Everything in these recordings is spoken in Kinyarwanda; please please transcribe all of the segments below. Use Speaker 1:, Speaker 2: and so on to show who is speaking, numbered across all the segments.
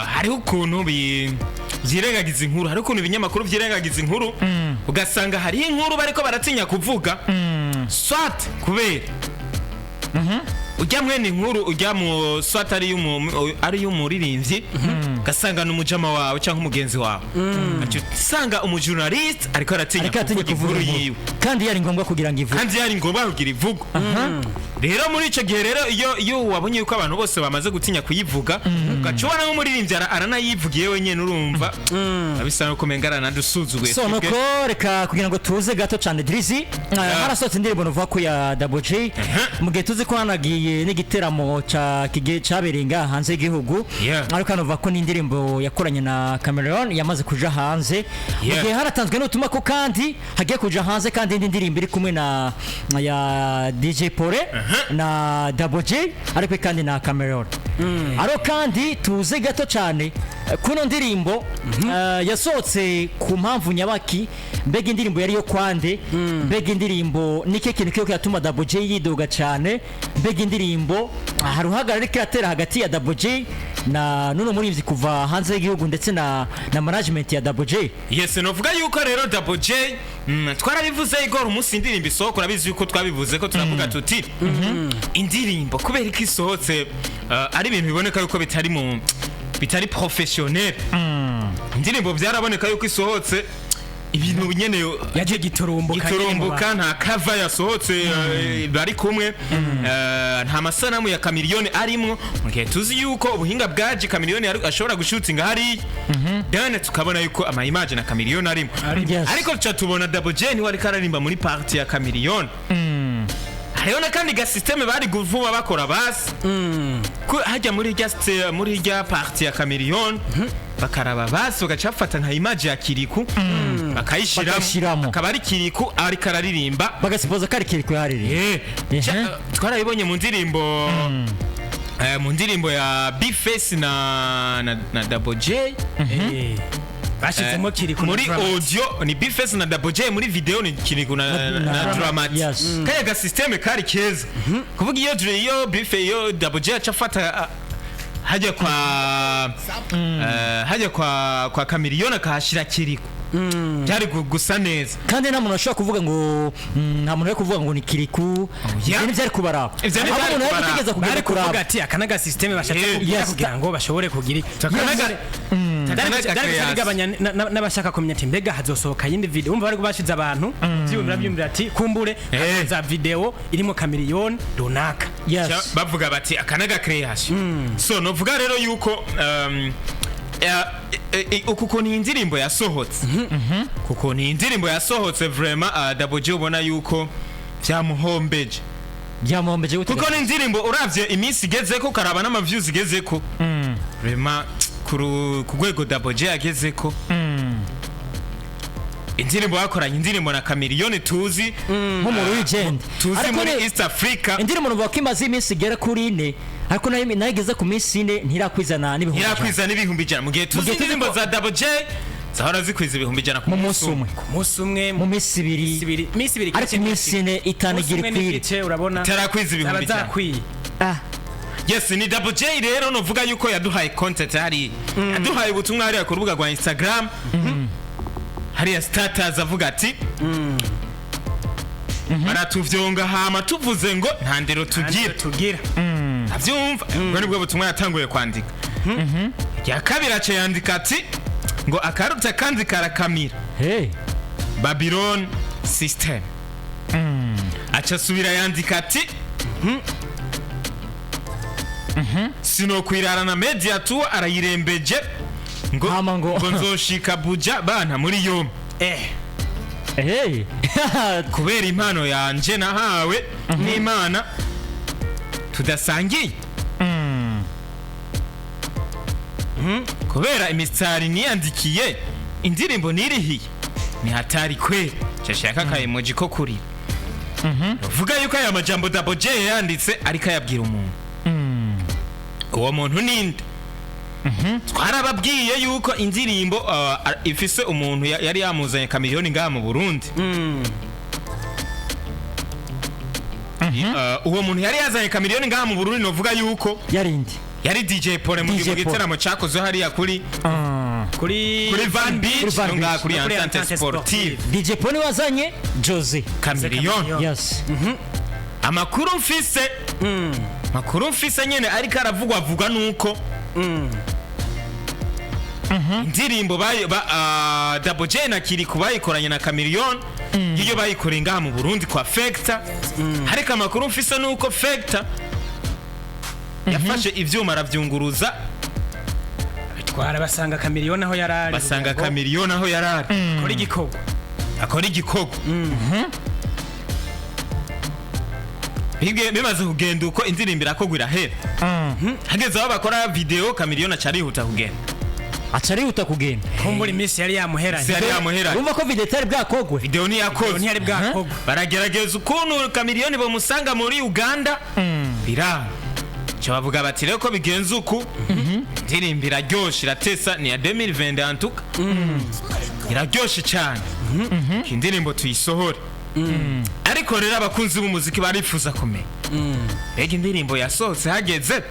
Speaker 1: hariho ukuntu byirengagiza inkuru, hariho ukuntu ibinyamakuru byirengagiza inkuru ugasanga hariho inkuru bariko baratinya kuvuga swat kubera ujya mwene inkuru ujya mu swat ari y'umuririmbyi gasanga n'umujama wawe cyangwa umugenzi wawe usanga umujournalist ariko aratinya kuvuga inkuru yiwe
Speaker 2: kandi yari ngombwa kugira ngo
Speaker 1: ivuge rero muri ico gihe rero iyo wabonye yuko abantu bose bamaze gutinya kuyivuga ugacubona nk'umuririmbyi aranayivugiye wenyene urumva abisa no kumengara nadusuzuguye
Speaker 2: so nuko reka kugira ngo tuze gato cyane Drizzy harasotse indirimbo novuga ko ya Double J mu gihe tuzi ko hanagiye n'igiteramo caberenga hanze y'igihugu ariko hanovuga ko n'indirimbo yakoranye na Chameleone yamaze kuja hanze mu gihe haratanzwe n'utuma ko kandi hagiye kuja hanze kandi indi ndirimbo iri kumwe na ya DJ Paulin na Double J ariko kandi na Chameleone aro kandi tuze gato cyane kuno ndirimbo yasohotse ku mpamvu nyabaki mbega indirimbo yari yo kwande mbega indirimbo nike kintu cyo yatuma Double J yidoga cyane mbega indirimbo hari uhagarara kiratera hagati ya Double J na nuno murivyi kuva hanze y'igihugu ndetse na management ya Double J.
Speaker 1: Yes, novuga yuko rero Double J twarabivuze igora umunsi indirimbo isoko urabizi yuko twabivuze ko turavuga tuti indirimbo kubera iki isohotse ari ibintu biboneka yuko bitari professionnel. Indirimbo byaraboneka yuko isohotse ibintu nyene
Speaker 3: yaje giturumbuka
Speaker 1: nta cover yasohotse bari kumwe nta masanamu ya Chameleone arimwo mugihe tuzi yuko ubuhinga bwaje Chameleone ashobora gushutinga hari dane tukabona yuko ama image na Chameleone arimo ariko tuca tubona Double J ni wari kararimba muri party ya Chameleone hariho kandi ga system bari guvuma bakora basi hajya muri rya party ya Chameleone bakaraba basi bagacafata nka image ya Kiriku bakayishiramo akaba ari Kiriku ari kararirimba
Speaker 2: bagasipoza kari Kiriku yariri
Speaker 1: twarabibonye mu ndirimbo ya Big Face na Double J
Speaker 3: bashizemo Kiriku
Speaker 1: muri audio ni Big Face na Double J muri video ni Kiriku na Dramatic kaya ga system kari keza kuvuga iyo Big Face iyo Double J acafata hajya kwa Chameleone kahashira Kiriku byari gusa neza
Speaker 2: kandi nta muntu ashobora kuvuga ngo nta muntu yo kuvuga ngo ni Kiriku ibyo byari kubaraba
Speaker 1: umuntu
Speaker 3: yategeza kugira kuvuga ati akanaga system bashatse kugira ngo bashobore kugira gabanya n'abashaka community mbega hazosohoka yindi video umva bari kubashiza abantu byumvira ati kumbure za video irimo Chameleone runaka
Speaker 1: bavuga bati akanaga creation so novuga rero yuko kuko ni indirimbo yasohotse kuko ni indirimbo yasohotse vraiment Double J ubona yuko byamuhombeje kuko ni indirimbo uravye iminsi igeze ko karaba n'ama views igeze ko vraiment ku rwego Double J ageze ko indirimbo bakoranye indirimbo na Chameleone tuzi
Speaker 2: nk'umuru w'igenda
Speaker 1: tuzi muri East Africa
Speaker 2: indirimbo nuvuga ko imaze iminsi igera kuri 4 ariko nayo igeze ku minsi 4 ntirakwizana
Speaker 1: n'ibihumbi ijana mu gihe tuzi indirimbo za Double J zahora zikwiza ibihumbi ijana ku munsi
Speaker 3: umwe
Speaker 2: mu minsi 2 ariko iminsi 4 itanigira kwiri
Speaker 3: urabona
Speaker 1: tarakwiza ibihumbi ijana yes ni Double J rero novuga yuko yaduhaye content hari yaduhaye ubutumwa hari ku rubuga rwa Instagram hari ya status avuga ati baratuvyonga hama tuvuze ngo nta ndero tugira avyumva ngo nibwo butumwa yatanguye kwandika ya kabiri ace yandika ati ngo akaruta kandi karakamira Babylon system aca subira yandika ati sino kwirarana media tu arayirembeje ngo nzoshika buja bana muri yombi kubera impano yanje nahawe n'Imana tudasangiye kubera imistari niyandikiye indirimbo nirihiye ni hatari kwe cyashaka ka emoji ko kuri vuga yuko aya majambo Double J yanditse ariko yabwira umuntu uwo muntu ninde twarababwiye yuko indirimbo ifise umuntu yari yamuzanye Chameleone ngaha mu Burundi uwo muntu yari yazanye Chameleone ngaha mu Burundi novuga yuko yari DJ Paulin mu giteramo cyakoze hariya kuri Van Beach nonga kuri Entente Sportive.
Speaker 2: DJ Paulin wazanye Jose
Speaker 1: Chameleone.
Speaker 2: Yes.
Speaker 1: Amakuru mfise nyene ariko aravugwa nuko indirimbo Double J na kiri kubayikoranye na Chameleone iyo bayikoreye ngaha mu Burundi kwa Factor. Hariko amakuru mfise nuko Factor yafashe ivyuma aravyunguruza
Speaker 3: bitwara basanga Chameleone aho yarari,
Speaker 1: akora igikogwa bimaze kugenda uko indirimbo irakogwa irahera. Hageze aho bakora video Chameleone
Speaker 2: acarihuta kugenda
Speaker 3: kumbura iminsi yari yamuheranye.
Speaker 2: Urumva ko video itari bwakogwe,
Speaker 1: video ni yakozwe. Baragerageza ukuntu Chameleone bamusanga muri Uganda biranga. Cyo bavuga bati reko bigenze uku indirimbo iraryoshe iratesa ni ya 2020 antuka iraryoshe cyane indirimbo tuyisohore. Ariko rero abakunzi b'umuziki barifuza kumenya mbega indirimbo yasohotse hageze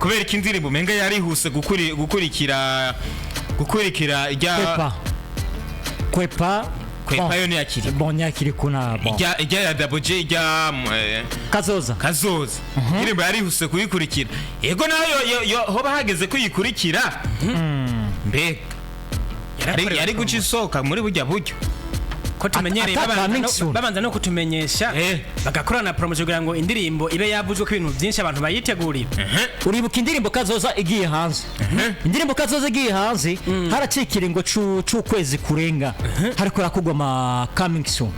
Speaker 1: kubera ko indirimbo menga yarihuse gukurikira
Speaker 2: kwepa
Speaker 1: yo ni yakiri
Speaker 2: yakiri kuna
Speaker 1: ijya ya Double J ijya
Speaker 2: kazoza
Speaker 1: indirimbo yarihuse kuyikurikira. Yego nayo hoba hageze kuyikurikira mbega yari guca isohoka muri burya buryo
Speaker 3: ko tumenyereye babanza no kutumenyesha bagakorana promotion kugira ngo indirimbo ibe yavuzwe ko ibintu byinshi abantu bayitegurira.
Speaker 2: Uribuka indirimbo kazoza igiye hanze, indirimbo kazoza igiye hanze haracikira ngo c'ukwezi kurenga hariko rakugwa ama coming soon.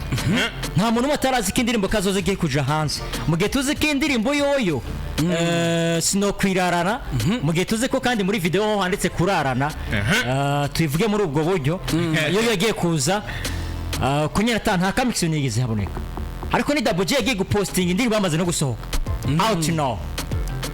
Speaker 2: Nta muntu matarazi ko indirimbo kazoza igiye kuja hanze mu gihe tuzi ko indirimbo yoyo sino kwirarana mu gihe tuzi ko kandi muri video handitse kurarana tuivuge muri ubwo buryo yoyo yagiye kuza kunyera nta kamixi nigeze haboneka. Ariko ni Double J yagiye gupostinga indirimbo bamaze no gusohoka out now,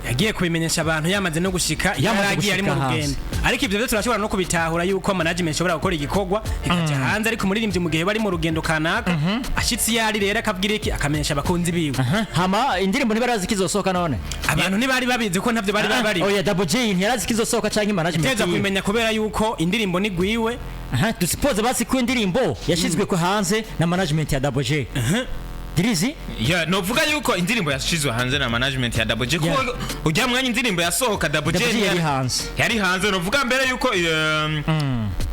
Speaker 3: yagiye kubimenyesha abantu yamaze no gushika yaragiye ari mu rugendo. Ariko ibyo byo turashobora no kubitahura yuko management ishobora gukora igikogwa ikaja hanze ariko umuririmbyi mu gihe bari mu rugendo kanaka ashitsi yari rero akabwira iki akamenyesha abakunzi biwe.
Speaker 2: Hama indirimbo ntibarazi kizosohoka none
Speaker 3: abantu ntibari babizi ko ntavyo bari
Speaker 2: oya Double J ntiyarazi kizosohoka canke management
Speaker 3: teza kumenya kubera yuko indirimbo ni gwiwe.
Speaker 2: Dusipoze basi ko indirimbo yashizwe ko hanze na management ya Double J. Dirizi
Speaker 1: novuga yuko indirimbo yashizwe hanze na management ya Double J ko ujya mwanya indirimbo yasohoka Double J yari hanze novuga mbere yuko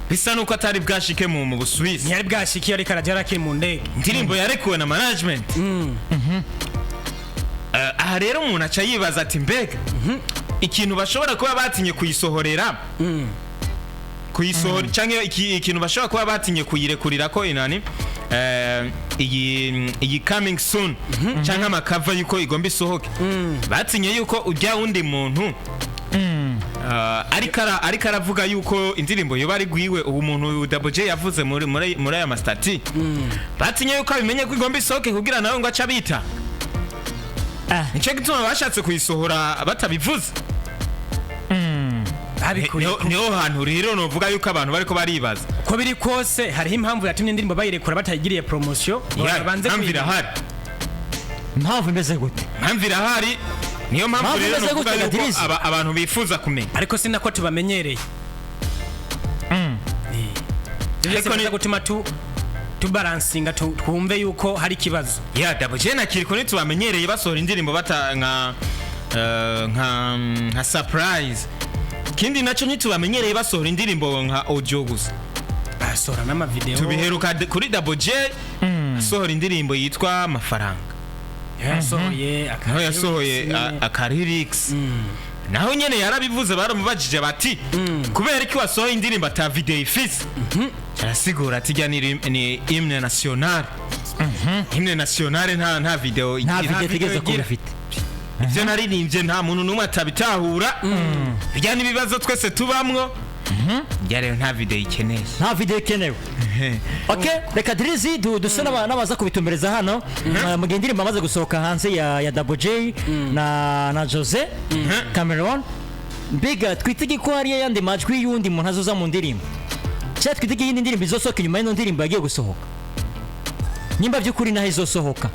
Speaker 1: bisa nuko atari bwashike mu Busuwisi,
Speaker 3: yari bwashike yari karajara kiri mu ndege,
Speaker 1: indirimbo yarekuwe na management. Aha rero umuntu aca yibaza ati mbega ikintu bashobora kuba batinye kuyisohorera canke ikintu bashobora kuba batinye kuyirekurira ko inani iyi coming soon canke amakava yuko igomba isohoke batinye yuko ujya wundi muntu ariko aravuga yuko indirimbo yoba ari gwiwe ubu muntu Double J yavuze muri aya mastati batinye yuko abimenye ko igomba isohoke kugira nawe ngo aca bita nico gituma bashatse kuyisohora batabivuze. Niho hantu rero novuga yuko abantu bariko baribaza
Speaker 3: ko biri kose hariho impamvu yatumye indirimbo bayirekura batayigiriye promotion
Speaker 1: banze kwira hari
Speaker 2: impamvu imeze gute
Speaker 1: impamvu hari niyo mpamvu rero novuga yuko abantu bifuza kumenya
Speaker 3: ariko sinako tubamenyereye ariko ni gutuma tubalansinga twumve yuko hari kibazo
Speaker 1: Double J na kiriko nitubamenyereye basohora indirimbo batanga nka surprise. Kindi naco ntitubamenyereye basohora indirimbo nka audio gusa
Speaker 3: basohora n'ama video.
Speaker 1: Tubiheruka kuri Double J asohora indirimbo yitwa amafaranga yasohoye akalyrics naho nyene yarabivuze baramubajije bati kubera iki wasohoye indirimbo ata video ifise arasigura ati ni hymne national hymne national nta video
Speaker 2: igeze ko bifite
Speaker 1: ibyo naririmbye nta muntu numwe atabitahura bijya n'ibibazo twese tubamwo njya rero nta video ikenewe.
Speaker 2: Okay, reka Dirizi dusona n'abaza kubitumbereza hano mu gihe indirimbo amaze gusohoka hanze ya Double J na Jose Chameleone. Mbega twitege ko hari yandi majwi y'undi muntu azoza mu ndirimbo cyangwa twitege yindi ndirimbo izosohoka nyuma y'ino ndirimbo yagiye gusohoka nimba by'ukuri naho izosohoka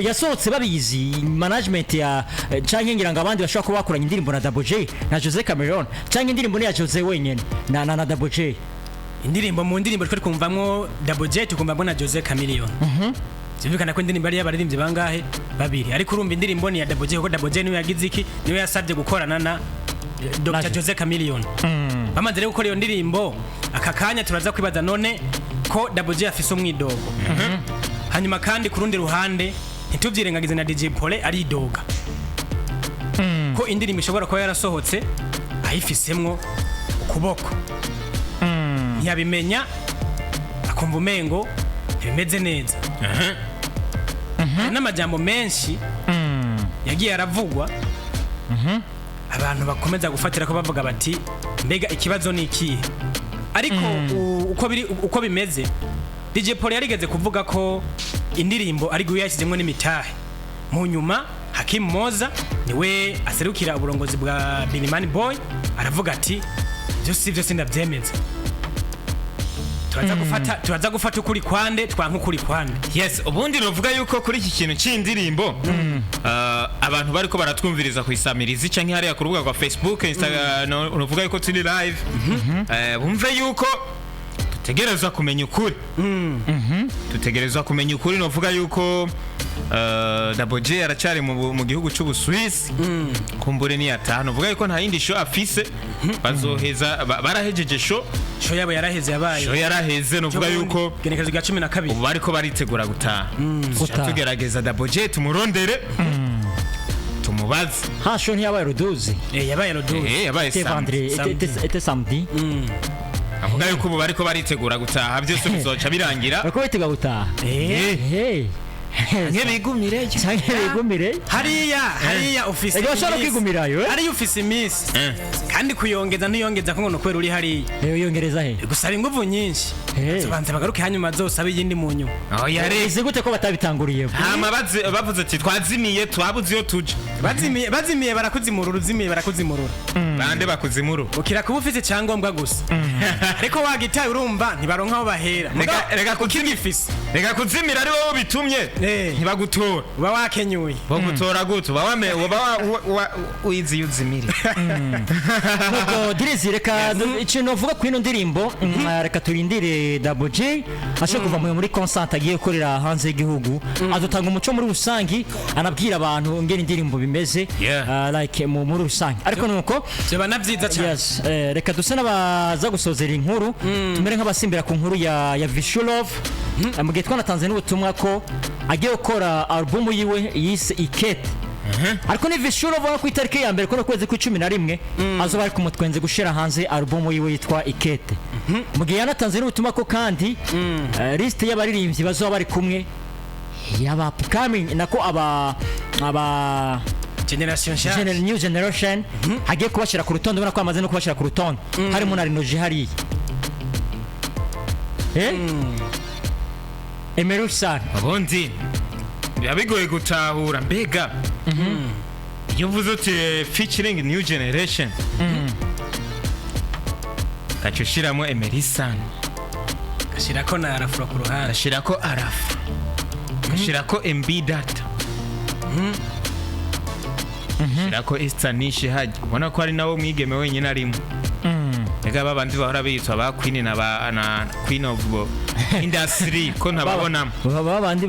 Speaker 2: yasohotse babizi management ya canke ngira ngo abandi bashobora kuba bakoranye indirimbo na Double J na Jose Chameleone canke indirimbo ni ya Jose wenyene na Double J.
Speaker 3: Indirimbo mu ndirimbo twe twumvamwo Double J tukumvamwo na Jose Chameleone. Zivukana ko indirimbo ari y'abaririmbyi bangahe babiri ariko urumva indirimbo ni ya Double J kuko Double J niwe yagize iki niwe yasabye gukorana na Dr. Jose Chameleone. Bamaze rero gukora iyo ndirimbo aka kanya turaza kwibaza none ko Double J afise umwidogo. Hanyuma kandi ku rundi ruhande ntituvyirengagize na DJ Paulin ari doga. Ko indirimbo ishobora kuba yarasohotse ayifisemwo ukuboko. Ntiyabimenya akumva umengo ntibimeze neza. N'amajambo menshi yagiye aravugwa. Abantu bakomeza gufatira ko bavuga bati mbega ikibazo ni ikihe ariko uko bimeze DJ Paulin yarigeze kuvuga ko indirimbo ari guye yashyizemo n'imitahe mu nyuma Hakim Moza niwe aserukira uburongozi bwa Binimani Boy aravuga ati byo sindabyemeza turaza gufata ukuri kwande twanka ukuri kwande.
Speaker 1: Yes, ubundi novuga yuko kuri iki kintu c'indirimbo abantu bariko baratwumviriza ku isamirizi canke hariya ku rubuga rwa Facebook, Instagram, novuga yuko turi live. Bumve yuko tutegerezwa kumenya ukuri. Tutegerezwa kumenya ukuri, novuga yuko Double J aracari mu gihugu c'Ubuswisi. Kumbure ni atano novuga yuko nta yindi show afise bazoheza barahejeje show
Speaker 3: yabo yaraheze yabaye
Speaker 1: show yaraheze novuga yuko
Speaker 3: genekezo ga 12
Speaker 1: ubu bariko baritegura gutaha. Tugerageza Double J tumurondere tumubaze
Speaker 2: show ntiyabaye ruduzi
Speaker 3: yabaye ruduzi
Speaker 1: yabaye
Speaker 2: samedi.
Speaker 1: avuga yuko ubu bariko baritegura gutaha byose bizoca birangira
Speaker 2: bariko bitegura gutaha
Speaker 1: nk'ibigumire
Speaker 3: hariya office
Speaker 2: bashaka kwigumirayo
Speaker 3: hariya office miss kandi kuyongeza ntiyongeza ko ngo kwera uri hariya
Speaker 2: yongereza he
Speaker 3: gusaba inguvu nyinshi zobanze bagaruke hanyuma zosabe yindi mu nyuma
Speaker 2: yareze gute ko batabitanguriye
Speaker 1: hama bavuze ati twazimiye twabuze iyo tuje
Speaker 3: bazimiye barakuzimurura
Speaker 1: bande bakuzimuru
Speaker 3: ukira kuba ufite cyangombwa gusa ariko wagitaye urumva ntibaronka aho bahera
Speaker 1: rega kuzimira ari wowe bitumye ntibagutora
Speaker 3: uba wakenyuye
Speaker 1: bagutora gute uba uyizi yuzimire
Speaker 2: nuko Dirizi reka ikintu uvuga ku ino ndirimbo reka turindire Double J ashobora kuva muri concert agiye gukorera hanze y'igihugu azotanga umuco muri rusangi anabwira abantu ngene indirimbo bimeze like muri rusangi ariko nuko
Speaker 3: cyaba navyiza cyane
Speaker 2: reka duse n'abaza gusozera inkuru tumere nk'abasimbira ku nkuru ya Visual Love mu gihe twanatanze n'ubutumwa ko agiye gukora album yiwe yise Ikete. Ariko ni Visual Love ku itariki ya mbere ko kwezi kwa 11 azoba ari kumutwenze gushira hanze album yiwe yitwa Ikete. Mu gihe yanatanze n'ubutumwa ko kandi list y'abaririmbyi bazoba bari kumwe yaba upcoming nako aba new generation hagiye kubashira ku rutonde ubona ko amaze no kubashira ku rutonde harimo na Rinoji hariya Emerusan
Speaker 1: abundi yabigoye gutahura mbega iyo uvuze uti featuring new generation kacushiramo Emerusan
Speaker 3: gashirako na Arafura ku ruhande
Speaker 1: gashirako Arafa gashirako MB data gashirako Estanish haje ubona ko ari nawo mwigeme wenyine arimo ega babandi bahora bitwa ba Queen na Queen of Industry ko ntababonamo
Speaker 2: babandi